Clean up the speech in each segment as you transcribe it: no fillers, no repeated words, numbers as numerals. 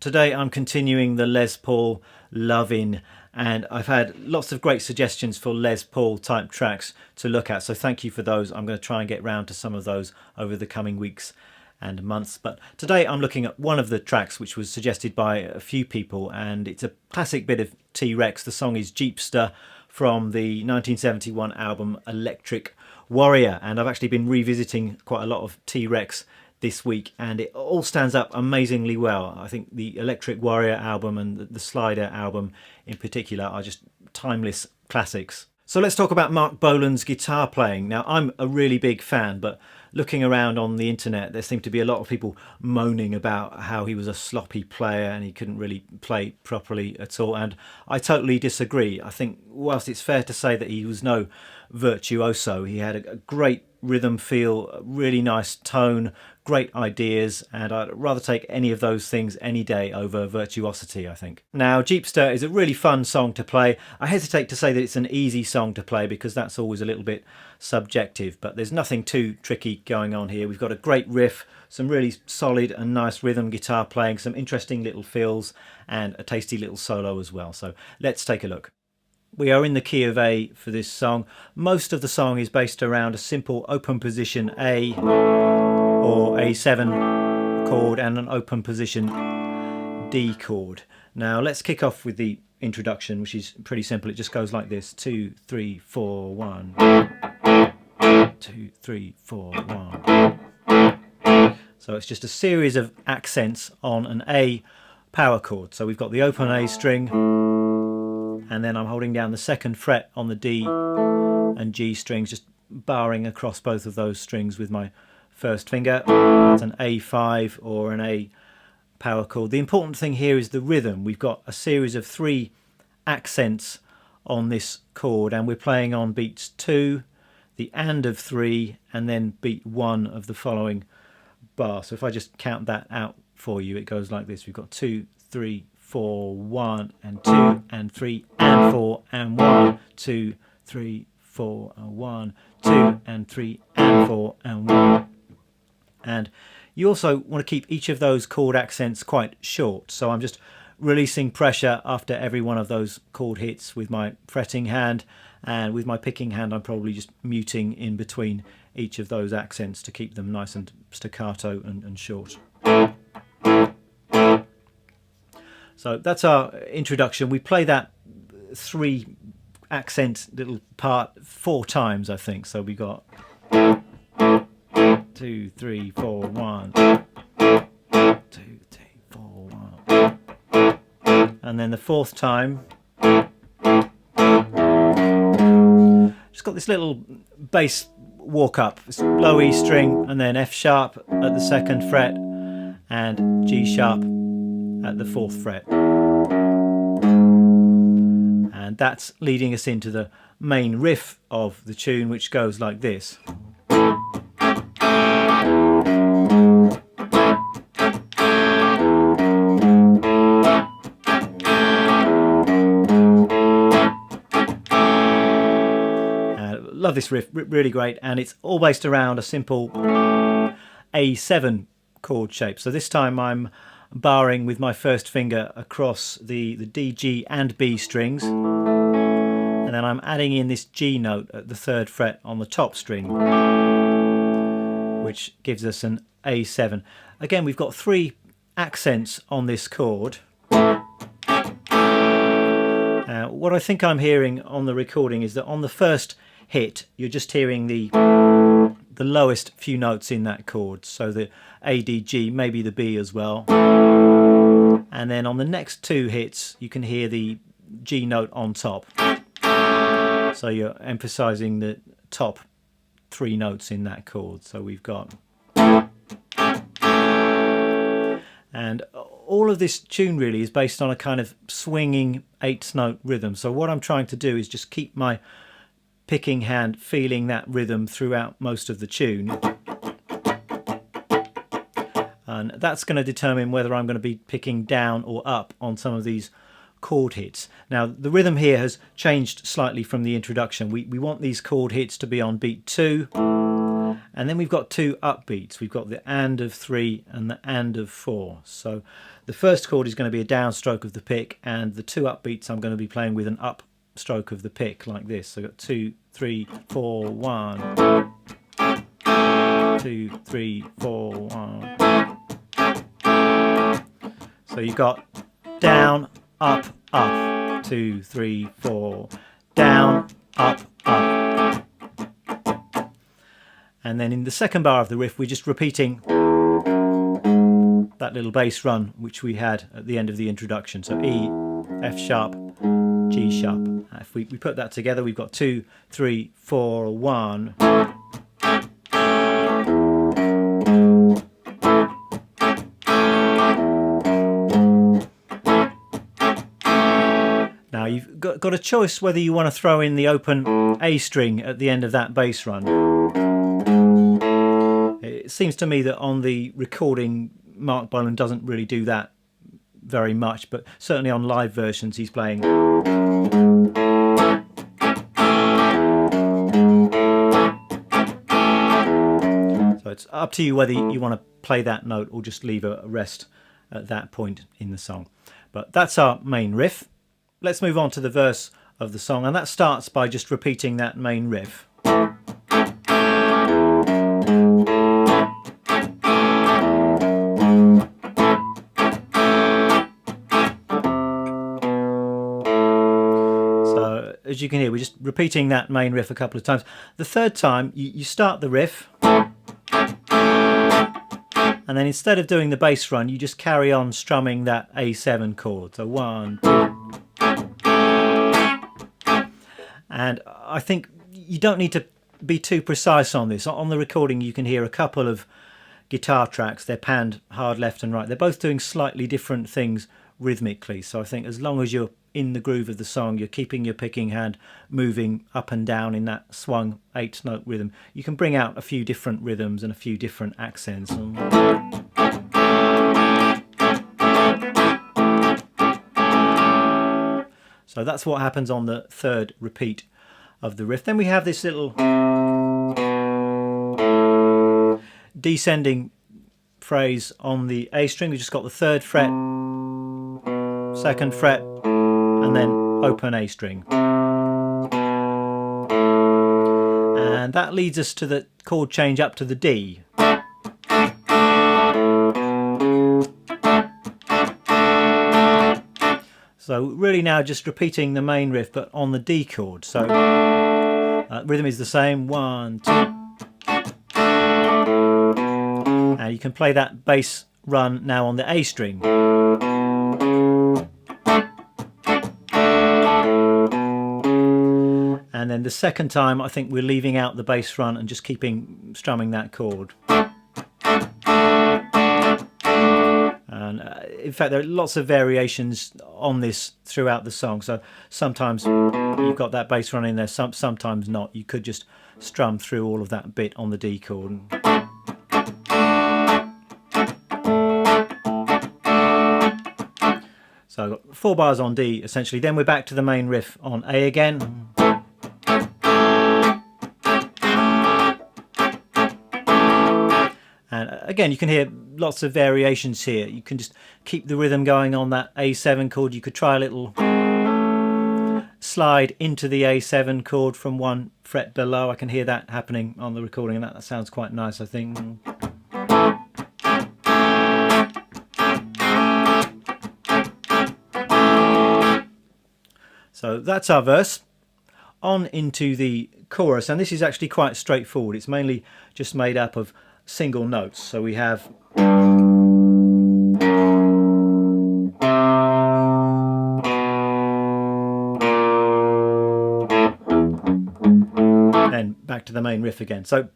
Today I'm continuing the Les Paul love-in, and I've had lots of great suggestions for Les Paul type tracks to look at, so thank you for those. I'm going to try and get round to some of those over the coming weeks and months, but today I'm looking at one of the tracks which was suggested by a few people, and it's a classic bit of T.Rex. The song is Jeepster from the 1971 album Electric Warrior, and I've actually been revisiting quite a lot of T.Rex this week, and it all stands up amazingly well. I think the Electric Warrior album and the Slider album in particular are just timeless classics. So let's talk about Mark Bolan's guitar playing. Now, I'm a really big fan, but looking around on the internet, there seem to be a lot of people moaning about how he was a sloppy player and he couldn't really play properly at all, and I totally disagree. I think whilst it's fair to say that he was no virtuoso, he had a great rhythm feel, a really nice tone, great ideas, and I'd rather take any of those things any day over virtuosity, I think. Now, Jeepster is a really fun song to play. I hesitate to say that it's an easy song to play because that's always a little bit subjective, but there's nothing too tricky going on here. We've got a great riff, some really solid and nice rhythm guitar playing, some interesting little fills, and a tasty little solo as well. So let's take a look. We are in the key of A for this song. Most of the song is based around a simple open position A or A7 chord and an open position D chord. Now let's kick off with the introduction, which is pretty simple. It just goes like this: 2, 3, 4, 1. 2, 3, 4, 1. So it's just a series of accents on an A power chord. So we've got the open A string, and then I'm holding down the second fret on the D and G strings, just barring across both of those strings with my first finger. That's an A5 or an A power chord. The important thing here is the rhythm. We've got a series of 3 accents on this chord, and we're playing on beats 2, the and of 3, and then beat 1 of the following bar. So if I just count that out for you, it goes like this. We've got 2, 3, 4, 1 and 2 and 3 and 4 and 1, 2, 3, 4 and 1, 2 and 3 and 4 and 1. And you also want to keep each of those chord accents quite short, so I'm just releasing pressure after every one of those chord hits with my fretting hand, and with my picking hand I'm probably just muting in between each of those accents to keep them nice and staccato and short. So that's our introduction. We play that 3 accent little part 4 times, I think. So we got 2, 3, 4, 1. 2, 3, 4, 1. And then the 4th time, just got this little bass walk up. It's low E string and then F sharp at the 2nd fret and G sharp at the 4th fret, and that's leading us into the main riff of the tune, which goes like this. Love this riff, really great, and it's all based around a simple A7 chord shape. So this time I'm barring with my first finger across the D, G and B strings, and then I'm adding in this G note at the 3rd fret on the top string, which gives us an A7. Again, we've got 3 accents on this chord. What I think I'm hearing on the recording is that on the first hit you're just hearing the lowest few notes in that chord, so the A, D, G, maybe the B as well, and then on the next 2 hits you can hear the G note on top, so you're emphasizing the top 3 notes in that chord. So we've got, and all of this tune really is based on a kind of swinging 8th note rhythm. So what I'm trying to do is just keep my picking hand feeling that rhythm throughout most of the tune, and that's going to determine whether I'm going to be picking down or up on some of these chord hits. Now the rhythm here has changed slightly from the introduction. We want these chord hits to be on beat 2, And then we've got two upbeats. We've got the and of 3 and the and of 4. So the first chord is going to be a downstroke of the pick, and the two upbeats I'm going to be playing with an up stroke of the pick like this. So I've got 2, 3, 4, 1. 2, 3, 4, 1. So you've got down, up, up. 2, 3, 4. Down, up, up. And then in the second bar of the riff, we're just repeating that little bass run which we had at the end of the introduction. So E, F sharp, G sharp. If we put that together, we've got 2, 3, 4, 1. Now you've got a choice whether you want to throw in the open A string at the end of that bass run. It seems to me that on the recording, Mark Bolan doesn't really do that very much, but certainly on live versions he's playing. So it's up to you whether you want to play that note or just leave a rest at that point in the song. But that's our main riff. Let's move on to the verse of the song, and that starts by just repeating that main riff. So as you can hear, we're just repeating that main riff a couple of times. The third time you start the riff, and then instead of doing the bass run, you just carry on strumming that A7 chord. So 1, 2. And I think you don't need to be too precise on this. On the recording you can hear a couple of guitar tracks. They're panned hard left and right. They're both doing slightly different things rhythmically. So I think as long as you're in the groove of the song, you're keeping your picking hand moving up and down in that swung 8-note rhythm, you can bring out a few different rhythms and a few different accents. So that's what happens on the third repeat of the riff. Then we have this little descending phrase on the A string. We've just got the 3rd fret, 2nd fret, and then open A string. And that leads us to the chord change up to the D. So really now just repeating the main riff but on the D chord. So rhythm is the same, 1, 2. Now you can play that bass run now on the A string. And then the second time I think we're leaving out the bass run and just strumming that chord. And in fact there are lots of variations on this throughout the song, so sometimes you've got that bass run in there, sometimes not. You could just strum through all of that bit on the D chord. So I've got 4 bars on D essentially. Then we're back to the main riff on A again. And again, you can hear lots of variations here. You can just keep the rhythm going on that A7 chord. You could try a little slide into the A7 chord from 1 fret below. I can hear that happening on the recording, and that sounds quite nice, I think. So that's our verse. On into the chorus, and this is actually quite straightforward. It's mainly just made up of single notes. So we have then back to the main riff again. So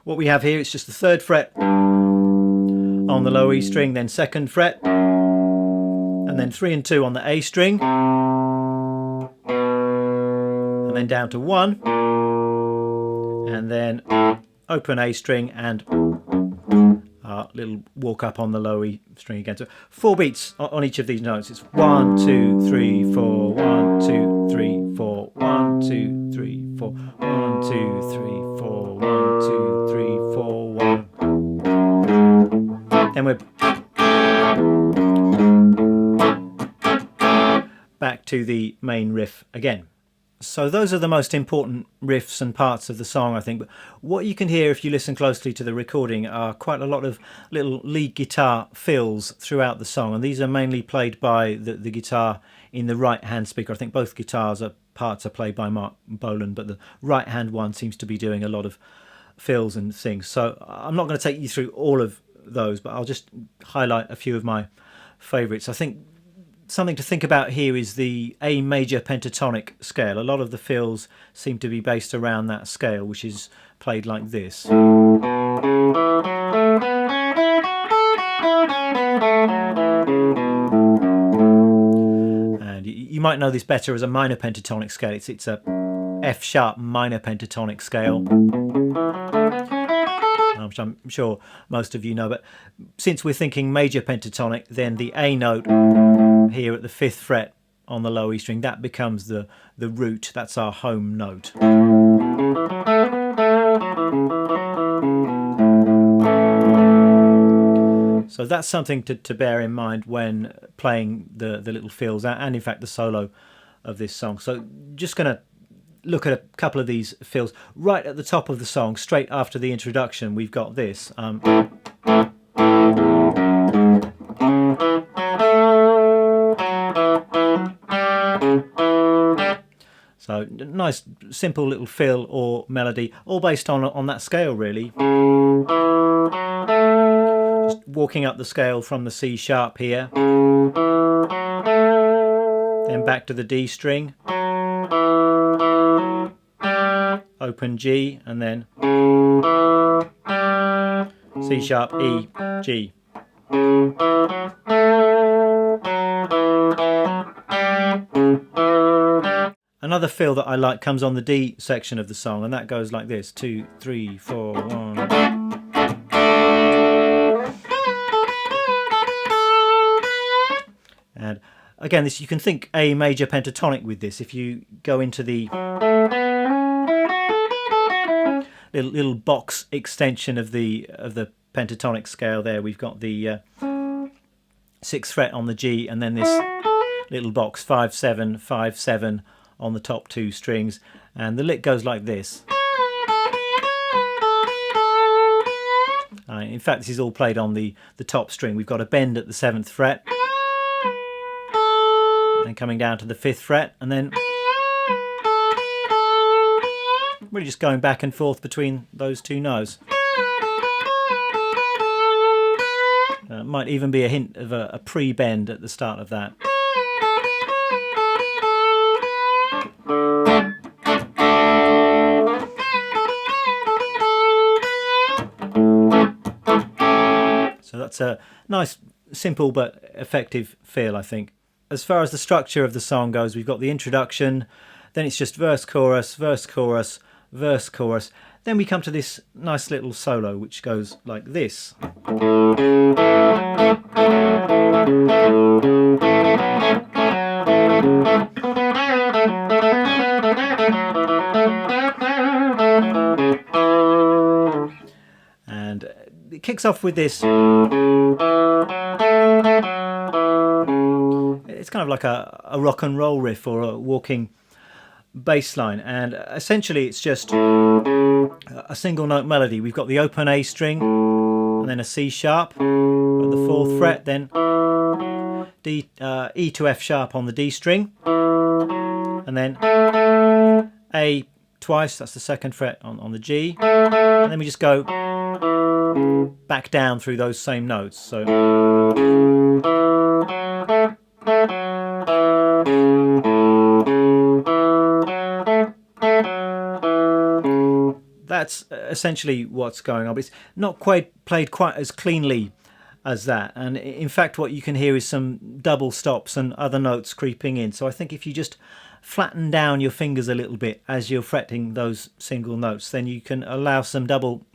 what we have here is just the 3rd fret on the low E string, then 2nd fret, and then 3 and 2 on the A string, and then down to 1, and then open A string and a little walk up on the low E string again. So 4 beats on each of these notes. It's 1, 2, 3, 4, 1, 2, 3, 4, 1, 2, 3, 4, 1, 2, 3, 4, 1, 2, 3, 4, 1. Then we're back to the main riff again. So those are the most important riffs and parts of the song, I think. But what you can hear if you listen closely to the recording are quite a lot of little lead guitar fills throughout the song, and these are mainly played by the guitar in the right hand speaker. I think both parts are played by Mark Bolan, but the right hand one seems to be doing a lot of fills and things. So I'm not going to take you through all of those, but I'll just highlight a few of my favourites. I think something to think about here is the A major pentatonic scale. A lot of the fills seem to be based around that scale, which is played like this. And you might know this better as a minor pentatonic scale. It's a F sharp minor pentatonic scale, which I'm sure most of you know. But since we're thinking major pentatonic, then the A note here at the 5th fret on the low E string, that becomes the root. That's our home note. So that's something to bear in mind when playing the little fills and in fact the solo of this song. So just going to look at a couple of these fills. Right at the top of the song, straight after the introduction, we've got this. So nice simple little fill or melody, all based on that scale really. Just walking up the scale from the C sharp here, then back to the D string, open G, and then C sharp, E, G. Another fill that I like comes on the D section of the song, and that goes like this: 2, 3, 4, 1. And again, this, you can think A major pentatonic with this. If you go into the little box extension of the pentatonic scale there, we've got the 6th fret on the G, and then this little box 5, 7, 5, 7 on the top 2 strings, and the lick goes like this. In fact, this is all played on the top string. We've got a bend at the 7th fret, and coming down to the 5th fret, and then really just going back and forth between those two notes. Might even be a hint of a pre-bend at the start of that. So that's a nice, simple but effective feel, I think. As far as the structure of the song goes, we've got the introduction, then it's just verse, chorus, verse, chorus, verse, chorus. Then we come to this nice little solo, which goes like this. And it kicks off with this. It's kind of like a rock and roll riff or a walking bass line, and essentially it's just a single note melody. We've got the open A string and then a C sharp at the 4th fret, then E to F sharp on the D string, and then A twice, that's the 2nd fret on the G, and then we just go back down through those same notes. So that's essentially what's going on, but it's not quite played quite as cleanly as that, and in fact what you can hear is some double stops and other notes creeping in. So I think if you just flatten down your fingers a little bit as you're fretting those single notes, then you can allow some double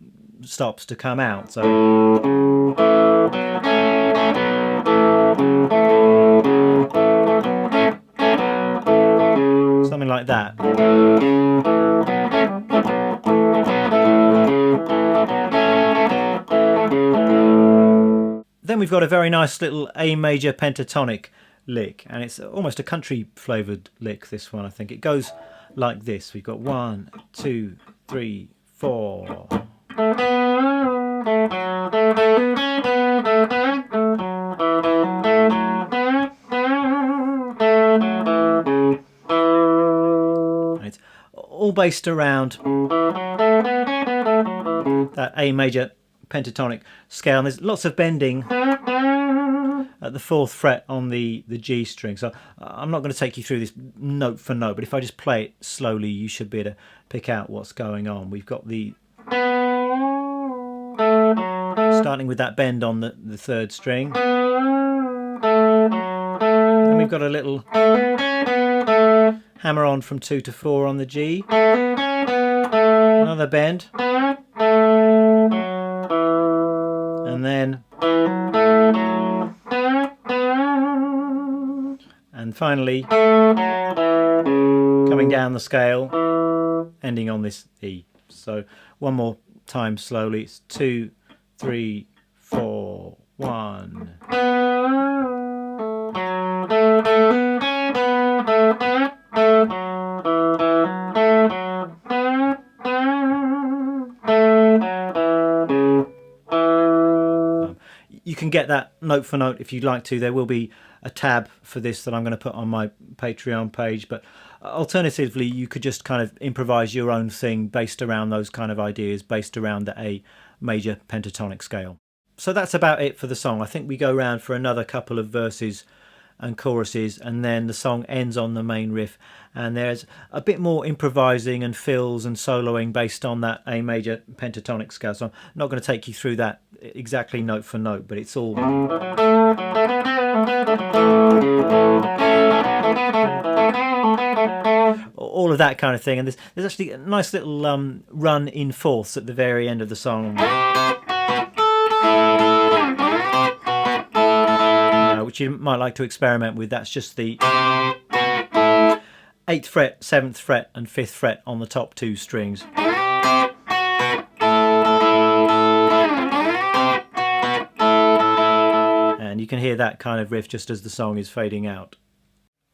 stops to come out. So we've got a very nice little A major pentatonic lick, and it's almost a country flavoured lick, this one. I think it goes like this. We've got 1, 2, 3, 4. And it's all based around that A major pentatonic scale, and there's lots of bending at the 4th fret on the G string. So I'm not going to take you through this note for note, but if I just play it slowly, you should be able to pick out what's going on. We've got the starting with that bend on the 3rd string. Then we've got a little hammer on from 2 to 4 on the G. Another bend. And then, and finally coming down the scale, ending on this E. So one more time slowly. It's 2, 3, 4, 1. You can get that note for note if you'd like to. There will be a tab for this that I'm going to put on my Patreon page, but alternatively you could just kind of improvise your own thing based around those kind of ideas, based around the A major pentatonic scale. So that's about it for the song. I think we go round for another couple of verses and choruses, and then the song ends on the main riff, and there's a bit more improvising and fills and soloing based on that A major pentatonic scale. So I'm not going to take you through that exactly note for note, but it's all of that kind of thing. And there's actually a nice little run in fourths at the very end of the song, which you might like to experiment with. That's just the 8th fret, 7th fret and 5th fret on the top 2 strings. And you can hear that kind of riff just as the song is fading out.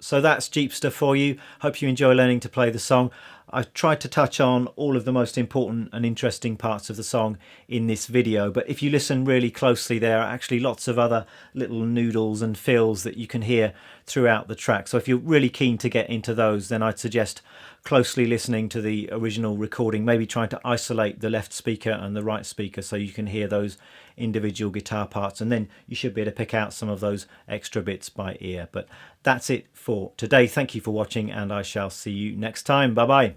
So that's Jeepster for you. Hope you enjoy learning to play the song. I've tried to touch on all of the most important and interesting parts of the song in this video, but if you listen really closely, there are actually lots of other little noodles and fills that you can hear throughout the track. So if you're really keen to get into those, then I'd suggest closely listening to the original recording, maybe trying to isolate the left speaker and the right speaker so you can hear those individual guitar parts, and then you should be able to pick out some of those extra bits by ear. But that's it for today. Thank you for watching, and I shall see you next time. Bye bye.